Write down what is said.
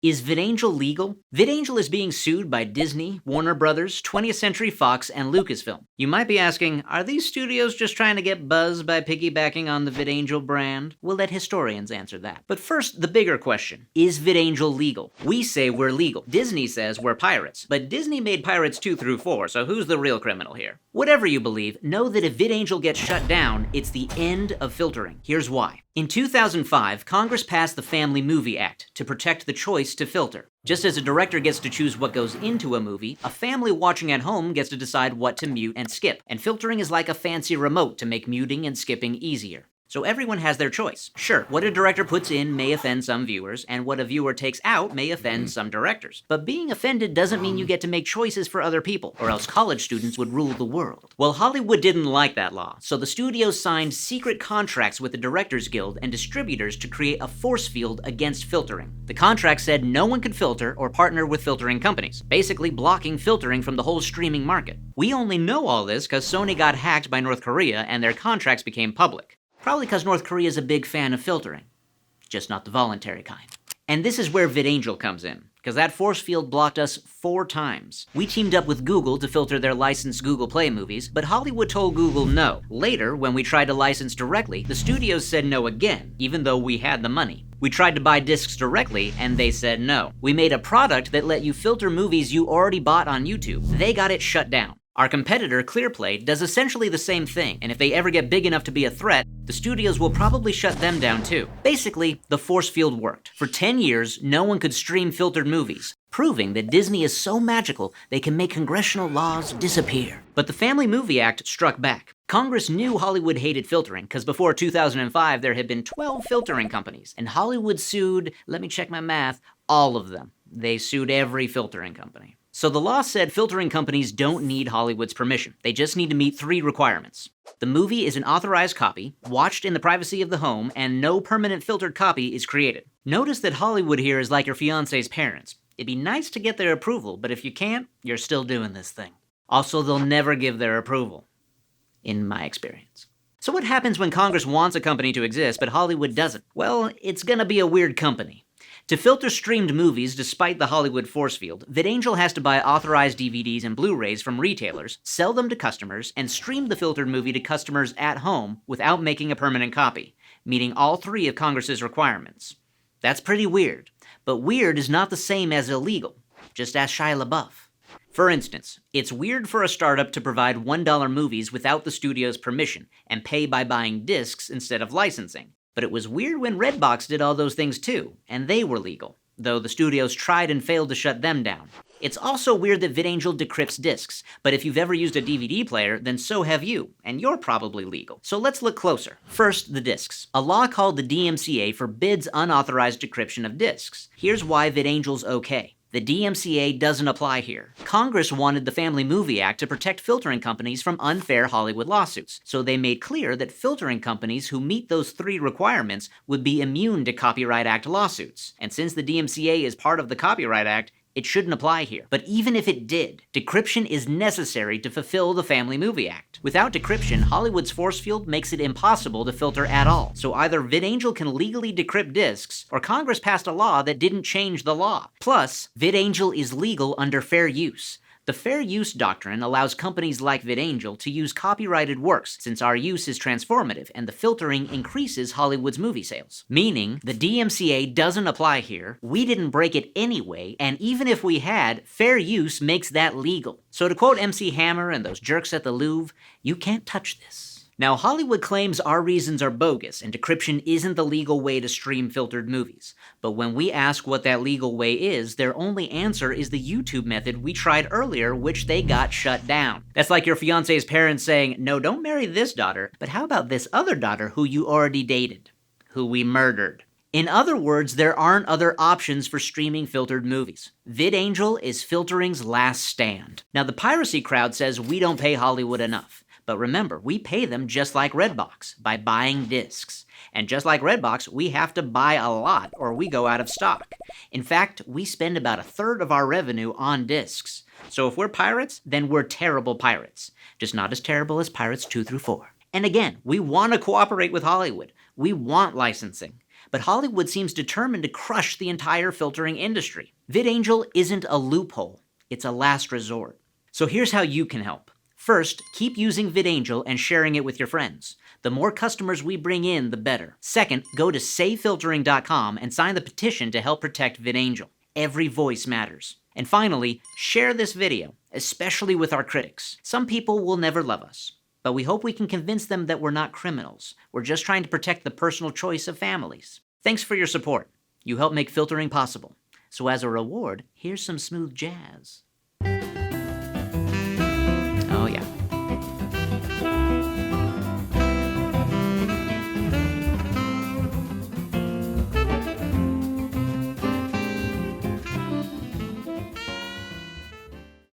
Is VidAngel legal? VidAngel is being sued by Disney, Warner Brothers, 20th Century Fox, and Lucasfilm. You might be asking, are these studios just trying to get buzz by piggybacking on the VidAngel brand? We'll let historians answer that. But first, the bigger question. Is VidAngel legal? We say we're legal. Disney says we're pirates. But Disney made Pirates 2 through 4, so who's the real criminal here? Whatever you believe, know that if VidAngel gets shut down, it's the end of filtering. Here's why. In 2005, Congress passed the Family Movie Act to protect the choice to filter. Just as a director gets to choose what goes into a movie, a family watching at home gets to decide what to mute and skip. And filtering is like a fancy remote to make muting and skipping easier. So everyone has their choice. Sure, what a director puts in may offend some viewers, and what a viewer takes out may offend some directors. But being offended doesn't mean you get to make choices for other people, or else college students would rule the world. Well, Hollywood didn't like that law, so the studios signed secret contracts with the Directors Guild and distributors to create a force field against filtering. The contract said no one could filter or partner with filtering companies, basically blocking filtering from the whole streaming market. We only know all this because Sony got hacked by North Korea and their contracts became public. Probably because North Korea is a big fan of filtering, just not the voluntary kind. And this is where VidAngel comes in, because that force field blocked us 4 times. We teamed up with Google to filter their licensed Google Play movies, but Hollywood told Google no. Later, when we tried to license directly, the studios said no again, even though we had the money. We tried to buy discs directly, and they said no. We made a product that let you filter movies you already bought on YouTube. They got it shut down. Our competitor, Clearplay, does essentially the same thing, and if they ever get big enough to be a threat, the studios will probably shut them down too. Basically, the force field worked. For 10 years, no one could stream filtered movies, proving that Disney is so magical they can make congressional laws disappear. But the Family Movie Act struck back. Congress knew Hollywood hated filtering, because before 2005 there had been 12 filtering companies, and Hollywood sued, let me check my math, all of them. They sued every filtering company. So the law said filtering companies don't need Hollywood's permission. They just need to meet 3 requirements. The movie is an authorized copy, watched in the privacy of the home, and no permanent filtered copy is created. Notice that Hollywood here is like your fiance's parents. It'd be nice to get their approval, but if you can't, you're still doing this thing. Also, they'll never give their approval, in my experience. So what happens when Congress wants a company to exist, but Hollywood doesn't? Well, it's gonna be a weird company. To filter streamed movies despite the Hollywood force field, VidAngel has to buy authorized DVDs and Blu-rays from retailers, sell them to customers, and stream the filtered movie to customers at home without making a permanent copy, meeting all 3 of Congress's requirements. That's pretty weird, but weird is not the same as illegal. Just ask Shia LaBeouf. For instance, it's weird for a startup to provide $1 movies without the studio's permission and pay by buying discs instead of licensing. But it was weird when Redbox did all those things too, and they were legal, though the studios tried and failed to shut them down. It's also weird that VidAngel decrypts discs, but if you've ever used a DVD player, then so have you, and you're probably legal. So let's look closer. First, the discs. A law called the DMCA forbids unauthorized decryption of discs. Here's why VidAngel's okay. The DMCA doesn't apply here. Congress wanted the Family Movie Act to protect filtering companies from unfair Hollywood lawsuits, so they made clear that filtering companies who meet those 3 requirements would be immune to Copyright Act lawsuits. And since the DMCA is part of the Copyright Act, it shouldn't apply here. But even if it did, decryption is necessary to fulfill the Family Movie Act. Without decryption, Hollywood's force field makes it impossible to filter at all. So either VidAngel can legally decrypt discs, or Congress passed a law that didn't change the law. Plus, VidAngel is legal under fair use. The fair use doctrine allows companies like VidAngel to use copyrighted works, since our use is transformative and the filtering increases Hollywood's movie sales. Meaning, the DMCA doesn't apply here, we didn't break it anyway, and even if we had, fair use makes that legal. So to quote MC Hammer and those jerks at the Louvre, you can't touch this. Now, Hollywood claims our reasons are bogus and decryption isn't the legal way to stream filtered movies. But when we ask what that legal way is, their only answer is the YouTube method we tried earlier, which they got shut down. That's like your fiance's parents saying, no, don't marry this daughter, but how about this other daughter who you already dated, who we murdered? In other words, there aren't other options for streaming filtered movies. VidAngel is filtering's last stand. Now, the piracy crowd says we don't pay Hollywood enough. But remember, we pay them just like Redbox, by buying discs. And just like Redbox, we have to buy a lot or we go out of stock. In fact, we spend about 1/3 of our revenue on discs. So if we're pirates, then we're terrible pirates. Just not as terrible as Pirates 2 through 4. And again, we want to cooperate with Hollywood. We want licensing. but Hollywood seems determined to crush the entire filtering industry. VidAngel isn't a loophole, it's a last resort. So here's how you can help. First, keep using VidAngel and sharing it with your friends. The more customers we bring in, the better. Second, go to savefiltering.com and sign the petition to help protect VidAngel. Every voice matters. And finally, share this video, especially with our critics. Some people will never love us, but we hope we can convince them that we're not criminals. We're just trying to protect the personal choice of families. Thanks for your support. You help make filtering possible. So as a reward, here's some smooth jazz.